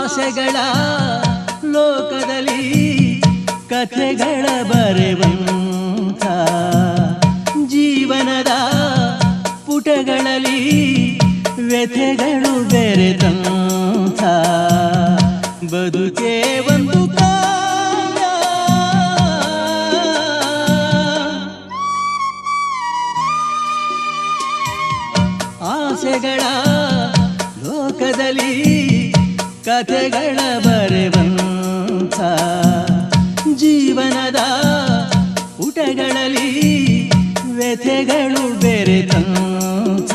ಆಸೆಗಳ ಲೋಕದಲ್ಲಿ ಕಥೆಗಳ ಬರೆವಂಥ ಜೀವನದ ಪುಟಗಳಲ್ಲಿ ವ್ಯಥೆಗಳು ಬೆರೆತಂಥ ಬದುಕೇ ಒಂದು ಕಾವ್ಯ. ಆಸೆಗಳ ಲೋಕದಲ್ಲಿ ಕಥೆಗಳ ಬರೆವಂಥ ಜೀವನದ ಪುಟಗಳಲ್ಲಿ ವ್ಯಥೆಗಳು ಬೆರೆತಂಥ